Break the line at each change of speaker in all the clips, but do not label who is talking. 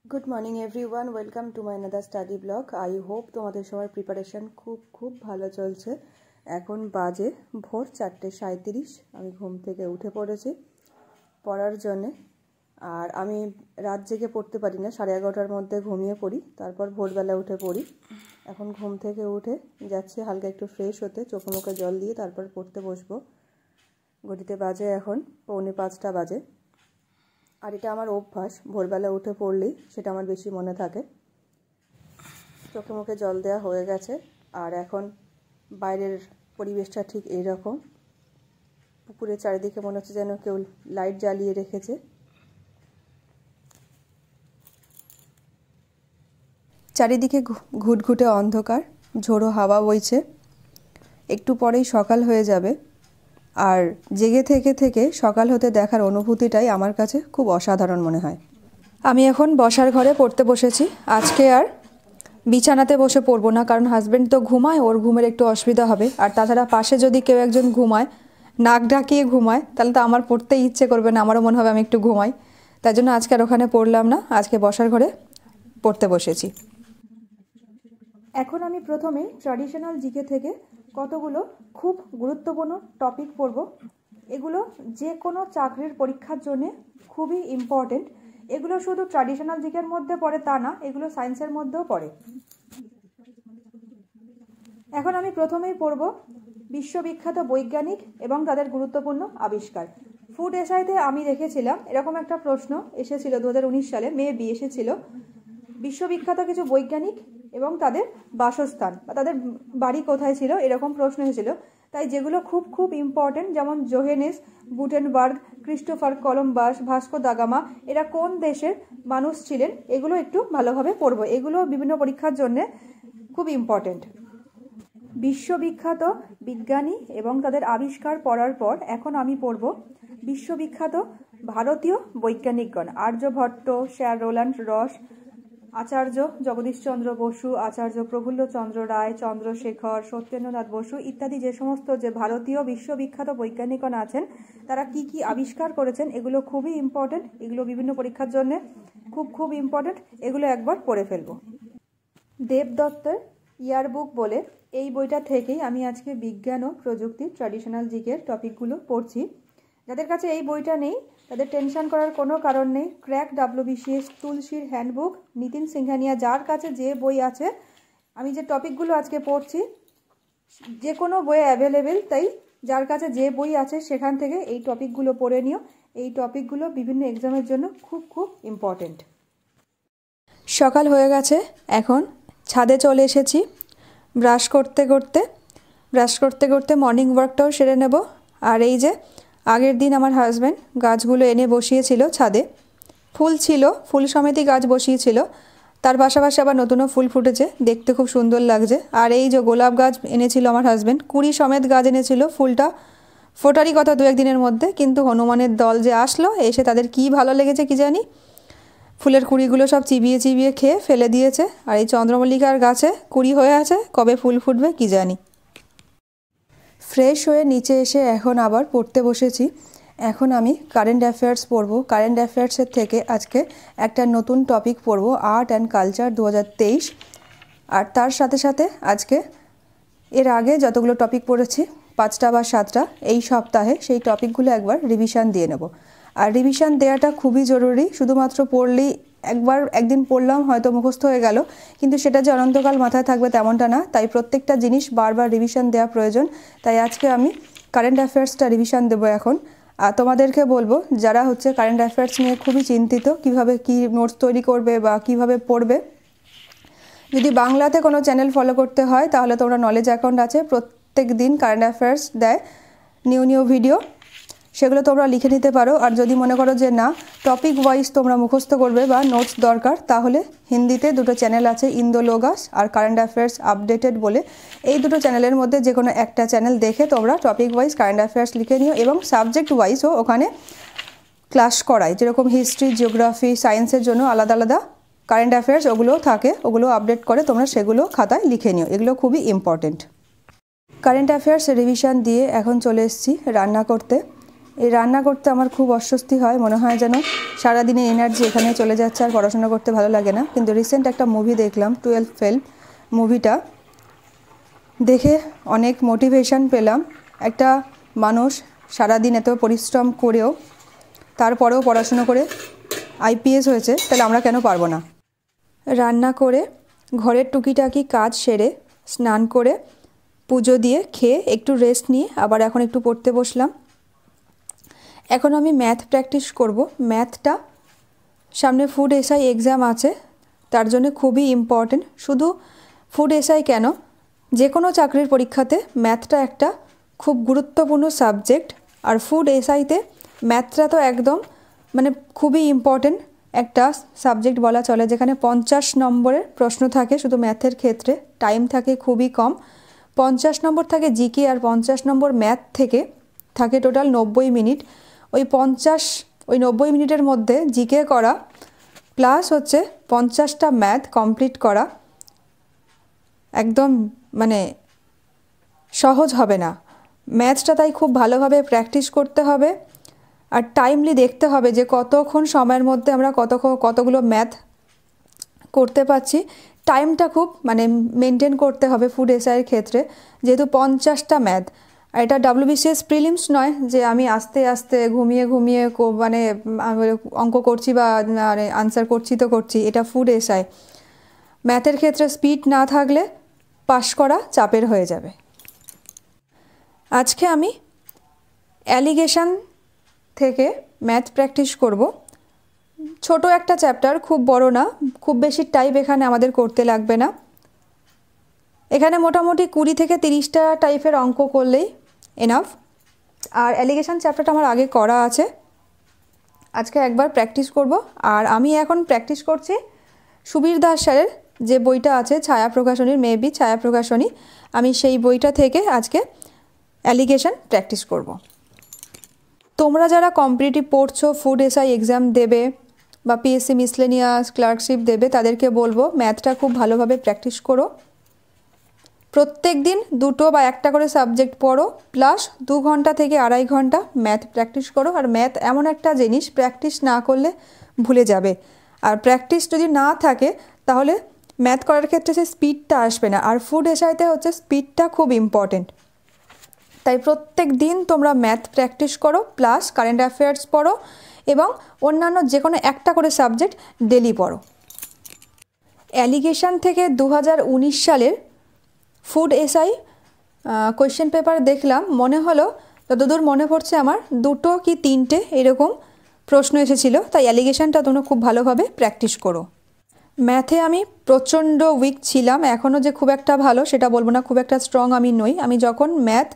Good morning everyone, welcome to my another study blog. I hope তোমাদের সবার preparation খুব ভালো চলছে। এখন বাজে ভোর 4:37। আমি ঘুম থেকে উঠে পড়েছি পড়ার জন্যে। আর আমি রাত জেগে পড়তে পারি না, 11:30টার মধ্যে ঘুমিয়ে পড়ি, তারপর ভোরবেলা উঠে পড়ি। এখন ঘুম থেকে উঠে যাচ্ছি হালকা একটু ফ্রেশ হতে, চোখে মুখে জল দিয়ে তারপর পড়তে বসবো। ঘড়িতে বাজে এখন 4:45 বাজে। আর এটা আমার অভ্যাস, ভোরবেলা উঠে পড়লেই সেটা আমার বেশি মনে থাকে। চোখে মুখে জল দেওয়া হয়ে গেছে। আর এখন বাইরের পরিবেশটা ঠিক এইরকম। পুকুরের চারিদিকে মনে হচ্ছে যেন কেউ লাইট জ্বালিয়ে রেখেছে। চারিদিকে ঘুটঘুটে অন্ধকার, ঝোড়ো হাওয়া বইছে। একটু পরেই সকাল হয়ে যাবে। আর জেগে থেকে সকাল হতে দেখার অনুভূতিটাই আমার কাছে খুব অসাধারণ মনে হয়। আমি এখন বসার ঘরে পড়তে বসেছি। আজকে আর বিছানাতে বসে পড়বো না, কারণ হাজব্যান্ড তো ঘুমায়, ওর ঘুমের একটু অসুবিধা হবে। আর তাছাড়া পাশে যদি কেউ একজন ঘুমায়, নাক ডাকিয়ে ঘুমায়, তাহলে তো আমার পড়তে ইচ্ছে করবে না, আমারও মনে হবে আমি একটু ঘুমাই। তাই জন্য আজকে আর ওখানে পড়লাম না, আজকে বসার ঘরে পড়তে বসেছি। এখন আমি প্রথমে ট্র্যাডিশনাল জিকে থেকে কতগুলো খুব গুরুত্বপূর্ণ টপিক পড়ব। এগুলো যে কোনো চাকরির পরীক্ষার জন্য খুবই ইম্পর্টেন্ট। এগুলো শুধু ট্র্যাডিশনাল জিকের মধ্যে পড়ে তা না, এগুলো সায়েন্সের মধ্যেও পড়ে। এখন আমি প্রথমেই পড়ব বিশ্ববিখ্যাত বৈজ্ঞানিক এবং তাদের গুরুত্বপূর্ণ আবিষ্কার। ফুড এসআইতে আমি দেখেছিলাম এরকম একটা প্রশ্ন এসেছিল 2019 সালে, মেবি এসেছিল, বিশ্ববিখ্যাত কিছু বৈজ্ঞানিক এবং তাদের বাসস্থান বা তাদের বাড়ি কোথায় ছিল, এরকম প্রশ্ন এসেছিল। তাই যেগুলো খুব ইম্পর্টেন্ট, যেমন Johannes Gutenberg, Christopher Columbus, Vasco da Gama, এরা কোন দেশের মানুষ ছিলেন, এগুলো একটু ভালোভাবে পড়ব। এগুলো বিভিন্ন পরীক্ষার জন্য খুব ইম্পর্টেন্ট। বিশ্ববিখ্যাত বিজ্ঞানী এবং তাদের আবিষ্কার পড়ার পর এখন আমি পড়ব বিশ্ববিখ্যাত ভারতীয় বৈজ্ঞানিকগণ। আর্যভট্ট, স্যার রোল্যান্ড রস, আচার্য জগদীশচন্দ্র বসু, আচার্য প্রফুল্লচন্দ্র রায়, চন্দ্রশেখর, সত্যেন্দ্রনাথ বসু ইত্যাদি যে সমস্ত যে ভারতীয় বিশ্ববিখ্যাত বৈজ্ঞানিকগণ আছেন, তারা কি আবিষ্কার করেছেন, এগুলো খুবই ইম্পর্টেন্ট। এগুলো বিভিন্ন পরীক্ষার জন্য খুব ইম্পর্টেন্ট। এগুলো একবার পড়ে ফেলবো। দেবদত্তের ইয়ারবুক বলে এই বইটা থেকেই আমি আজকে বিজ্ঞান ও প্রযুক্তি ট্র্যাডিশনাল জিকের টপিকগুলো পড়ছি। যাদের কাছে এই বইটা নেই তাদের টেনশন করার কোনো কারণ নেই। ক্র্যাক WBCS, তুলসীর হ্যান্ডবুক, নিতিন সিংহানিয়া, যার কাছে যে বই আছে, আমি যে টপিকগুলো আজকে পড়ছি যে কোনো বইয়ে অ্যাভেলেবেল, তাই যার কাছে যে বই আছে সেখান থেকে এই টপিকগুলো পড়ে নিও। এই টপিকগুলো বিভিন্ন এক্সামের জন্য খুব ইম্পর্টেন্ট। সকাল হয়ে গেছে, এখন ছাদে চলে এসেছি। ব্রাশ করতে মর্নিং ওয়ার্কটাও সেরে নেব। আর এই যে আগের দিন আমার হাজব্যান্ড গাছগুলো এনে বসিয়েছিল ছাদে, ফুল ছিল, ফুল সমেতই গাছ বসিয়েছিল, তার পাশাপাশি আবার নতুনও ফুল ফুটেছে, দেখতে খুব সুন্দর লাগছে। আর এই যে গোলাপ গাছ এনেছিল আমার হাজব্যান্ড, কুড়ি সমেত গাছ এনেছিল, ফুলটা ফোটারই কথা 2-1 দিনের মধ্যে, কিন্তু হনুমানের দল যে আসলো, এসে তাদের কি ভালো লেগেছে কি জানি, ফুলের কুড়িগুলো সব চিবিয়ে খেয়ে ফেলে দিয়েছে। আর এই চন্দ্রমল্লিকার গাছে কুড়ি হয়ে আছে, কবে ফুল ফুটবে কি জানি। ফ্রেশ হয়ে নিচে এসে এখন আবার পড়তে বসেছি। এখন আমি কারেন্ট অ্যাফেয়ার্স পড়ব। কারেন্ট অ্যাফেয়ার্সের থেকে আজকে একটা নতুন টপিক পড়ব, আর্ট অ্যান্ড কালচার 2023। আর তার সাথে আজকে এর আগে যতগুলো টপিক পড়েছি 5টা বা 7টা, এই সপ্তাহে সেই টপিকগুলো একবার রিভিশন দিয়ে নেব। আর রিভিশন দেওয়াটা খুবই জরুরি। শুধুমাত্র পড়লেই একদিন পড়লাম হয়তো মুখস্থ হয়ে গেল, কিন্তু সেটা যে অনন্তকাল মাথায় থাকবে তেমনটা না। তাই প্রত্যেকটা জিনিস বারবার রিভিশন দেওয়া প্রয়োজন। তাই আজকে আমি কারেন্ট অ্যাফেয়ার্সটা রিভিশন দেবো এখন। আর তোমাদেরকে বলবো যারা কারেন্ট অ্যাফেয়ার্স নিয়ে খুবই চিন্তিত, কিভাবে কি নোটস তৈরি করবে বা কিভাবে পড়বে, যদি বাংলাতে কোনো চ্যানেল ফলো করতে হয় তাহলে তোমরা নলেজ অ্যাকাউন্ট আছে, প্রত্যেক দিন কারেন্ট অ্যাফেয়ার্স দেয়, নিউ ভিডিও, সেগুলো তোমরা লিখে নিতে পারো। আর যদি মনে করো যে না, টপিক ওয়াইজ তোমরা মুখস্থ করবে বা নোটস দরকার, তাহলে হিন্দিতে 2টো চ্যানেল আছে, ইন্দোলোগাস আর কারেন্ট অ্যাফেয়ার্স আপডেটেড বলে। এই 2টো চ্যানেলের মধ্যে যে কোনো একটা চ্যানেল দেখে তোমরা টপিক ওয়াইজ কারেন্ট অ্যাফেয়ার্স লিখে নিও। এবং সাবজেক্ট ওয়াইজও ওখানে ক্লাস করায়, যেরকম হিস্ট্রি, জিওগ্রাফি, সায়েন্সের জন্য আলাদা কারেন্ট অ্যাফেয়ার্স ওগুলোও থাকে, ওগুলো আপডেট করে, তোমরা সেগুলো খাতায় লিখে নিও। এগুলো খুবই ইম্পর্টেন্ট। কারেন্ট অ্যাফেয়ার্স রিভিশন দিয়ে এখন চলে এসেছি রান্না করতে। এই রান্না করতে আমার খুব অস্বস্তি হয়, মনে হয় যেন সারাদিনের এনার্জি এখানে চলে যাচ্ছে আর পড়াশোনা করতে ভালো লাগে না। কিন্তু রিসেন্ট একটা মুভি দেখলাম, 12 ফেল মুভিটা দেখে অনেক মোটিভেশন পেলাম। একটা মানুষ সারাদিন এত পরিশ্রম করেও তারপরেও পড়াশোনা করে আইপিএস হয়েছে, তাহলে আমরা কেন পারবো না। রান্না করে ঘরের টুকিটাকি কাজ সেরে স্নান করে পুজো দিয়ে খেয়ে একটু রেস্ট নিয়ে আবার এখন একটু পড়তে বসলাম। এখন আমি ম্যাথ প্র্যাকটিস করব। ম্যাথটা সামনে ফুড এসআই এক্সাম আছে, তার জন্য খুবই ইম্পর্টেন্ট। শুধু ফুড এসআই কেন, যে কোনো চাকরির পরীক্ষাতে ম্যাথটা একটা খুব গুরুত্বপূর্ণ সাবজেক্ট। আর ফুড এসআইতে ম্যাথটা তো একদম মানে খুবই ইম্পর্টেন্ট একটা সাবজেক্ট বলা চলে, যেখানে 50 নম্বরের প্রশ্ন থাকে শুধু ম্যাথের ক্ষেত্রে। টাইম থাকে খুবই কম, 50 নম্বর থাকে জিকে আর 50 নম্বর ম্যাথ থেকে থাকে টোটাল 90 মিনিট। ওই 90 মিনিটের মধ্যে জিকে করা প্লাস হচ্ছে 50টা ম্যাথ কমপ্লিট করা একদম মানে সহজ হবে না। ম্যাথটা তাই খুব ভালোভাবে প্র্যাকটিস করতে হবে আর টাইমলি দেখতে হবে যে কতক্ষণ সময়ের মধ্যে আমরা কতগুলো ম্যাথ করতে পারছি। টাইমটা খুব মানে মেনটেন করতে হবে ফুড এসআইয়ের ক্ষেত্রে, যেহেতু 50টা ম্যাথ। আর এটা WBCS প্রিলিমস নয় যে আমি আস্তে আস্তে ঘুমিয়ে মানে অঙ্ক করছি বা মানে আনসার করছি তো করছি। এটা ফুড এসআই, ম্যাথের ক্ষেত্রে স্পিড না থাকলে পাস করা চাপের হয়ে যাবে। আজকে আমি অ্যালিগেশন থেকে ম্যাথ প্র্যাকটিস করব। ছোট একটা চ্যাপ্টার, খুব বড় না, খুব বেশি টাইপ এখানে আমাদের করতে লাগবে না। এখানে মোটামুটি 20 থেকে 30টা টাইপের অঙ্ক করলেই এনাফ। আর অ্যালিগেশন চ্যাপ্টারটা আমার আগে করা আছে, আজকে একবার প্র্যাকটিস করব। আর আমি এখন প্র্যাকটিস করছি সুবীর দাস স্যারের যে বইটা আছে ছায়া প্রকাশনীর, মেবি ছায়া প্রকাশনী, আমি সেই বইটা থেকে আজকে অ্যালিগেশন প্র্যাকটিস করব। তোমরা যারা কম্পিটিটিভ পড়ছো, ফুড এসআই এক্সাম দেবে বা পিএসসি মিসলেনিয়াস ক্লার্কশিপ দেবে, তাদেরকে বলবো ম্যাথটা খুব ভালোভাবে প্র্যাকটিস করো। প্রত্যেক দিন 2টো বা 1টা করে সাবজেক্ট পড়ো, প্লাস 2 ঘন্টা থেকে 2.5 ঘন্টা ম্যাথ প্র্যাকটিস করো। আর ম্যাথ এমন একটা জিনিস, প্র্যাকটিস না করলে ভুলে যাবে। আর প্র্যাকটিস যদি না থাকে তাহলে ম্যাথ করার ক্ষেত্রে সে স্পিডটা আসবে না। আর ফুড এসআইতে হচ্ছে স্পিডটা খুব ইম্পর্টেন্ট। তাই প্রত্যেক দিন তোমরা ম্যাথ প্র্যাকটিস করো, প্লাস কারেন্ট অ্যাফেয়ার্স পড়ো এবং অন্যান্য যে কোনো একটা করে সাবজেক্ট ডেলি পড়ো। অ্যালিগেশন থেকে 2019 সালের ফুড এসআই কোয়েশ্চেন পেপার দেখলাম, মনে হলো যতদূর মনে পড়ছে আমার 2টো কি 3টে এরকম প্রশ্ন এসেছিলো। তাই অ্যালিগেশনটা তোমরা খুব ভালোভাবে প্র্যাকটিস করো। ম্যাথে আমি প্রচণ্ড উইক ছিলাম, এখনও যে খুব একটা ভালো সেটা বলবো না, খুব একটা স্ট্রং আমি নই। আমি যখন ম্যাথ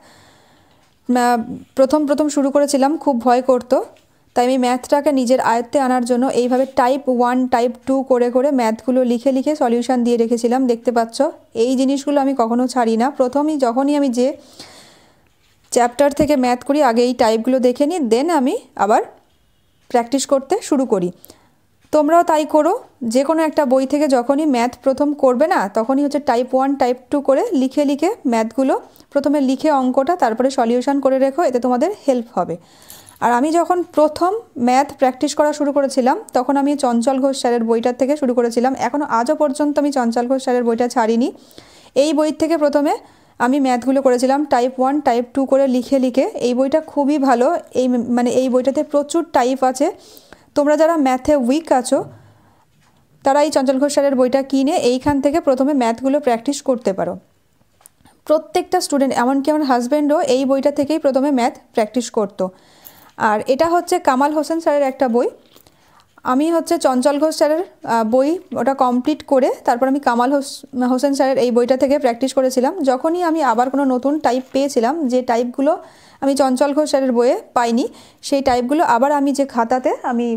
প্রথম শুরু করেছিলাম খুব ভয় করতো, তাই আমি ম্যাথটাকে নিজের আয়ত্তে আনার জন্য এইভাবে টাইপ 1 টাইপ 2 করে করে ম্যাথগুলো লিখে সলিউশন দিয়ে রেখেছিলাম। দেখতে পাচ্ছ এই জিনিসগুলো আমি কখনো ছাড়ি না। যখনই আমি যে চ্যাপ্টার থেকে ম্যাথ করি আগে এই টাইপগুলো দেখে নিই, দেন আমি আবার প্র্যাকটিস করতে শুরু করি। তোমরাও তাই করো। যে কোনো একটা বই থেকে যখনই ম্যাথ প্রথম করবে না, তখনই হচ্ছে টাইপ 1 টাইপ 2 করে লিখে ম্যাথগুলো প্রথমে লিখে অঙ্কটা তারপরে সলিউশন করে রেখো, এতে তোমাদের হেল্প হবে। আর আমি যখন প্রথম ম্যাথ প্র্যাকটিস করা শুরু করেছিলাম তখন আমি চঞ্চল ঘোষ স্যারের বইটার থেকে শুরু করেছিলাম। এখনও আজও পর্যন্ত আমি চঞ্চল ঘোষ স্যারের বইটা ছাড়িনি। এই বই থেকে প্রথমে আমি ম্যাথগুলো করেছিলাম টাইপ 1 টাইপ 2 করে লিখে। এই বইটা খুবই ভালো, এই বইটাতে প্রচুর টাইপ আছে। তোমরা যারা ম্যাথে উইক আছো তারা এই চঞ্চল ঘোষ স্যারের বইটা কিনে এইখান থেকে প্রথমে ম্যাথগুলো প্র্যাকটিস করতে পারো। প্রত্যেকটা স্টুডেন্ট, এমনকি আমার হাজব্যান্ডও এই বইটা থেকেই প্রথমে ম্যাথ প্র্যাকটিস করতো। আর এটা হচ্ছে কামাল হোসেন স্যারের একটা বই। আমি হচ্ছে চঞ্চল ঘোষ স্যারের বই ওটা কমপ্লিট করে তারপর আমি কামাল হোসেন স্যারের এই বইটা থেকে প্র্যাকটিস করেছিলাম। যখনই আমি আবার কোনো নতুন টাইপ পেয়েছিলাম, যে টাইপগুলো আমি চঞ্চল ঘোষ স্যারের বইয়ে পাইনি, সেই টাইপগুলো আবার আমি যে খাতাতে আমি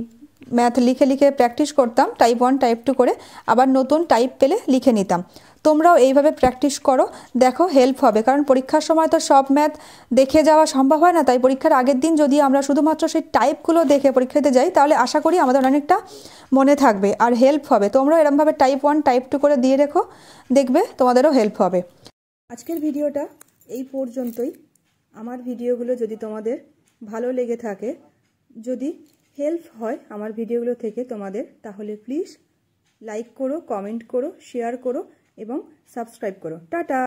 ম্যাথ লিখে প্র্যাকটিস করতাম টাইপ 1 টাইপ 2 করে, আবার নতুন টাইপ পেলে লিখে নিতাম। তোমরাও এইভাবে প্র্যাকটিস করো, দেখো হেল্প হবে। কারণ পরীক্ষার সময় তো সব ম্যাথ দেখে যাওয়া সম্ভব হয় না, তাই পরীক্ষার আগের দিন যদি আমরা শুধুমাত্র সেই টাইপগুলো দেখে পরীক্ষাতে যাই তাহলে আশা করি আমাদের অনেকটা মনে থাকবে আর হেল্প হবে। তোমরাও এরমভাবে টাইপ 1 টাইপ 2 করে দিয়ে রেখো, দেখবে তোমাদেরও হেল্প হবে। আজকের ভিডিওটা এই পর্যন্তই। আমার ভিডিওগুলো যদি তোমাদের ভালো লেগে থাকে, যদি হেল্প হয় আমার ভিডিওগুলো থেকে তোমাদের, তাহলে প্লিজ লাইক করো, কমেন্ট করো, শেয়ার করো এবং সাবস্ক্রাইব করো। টাটা।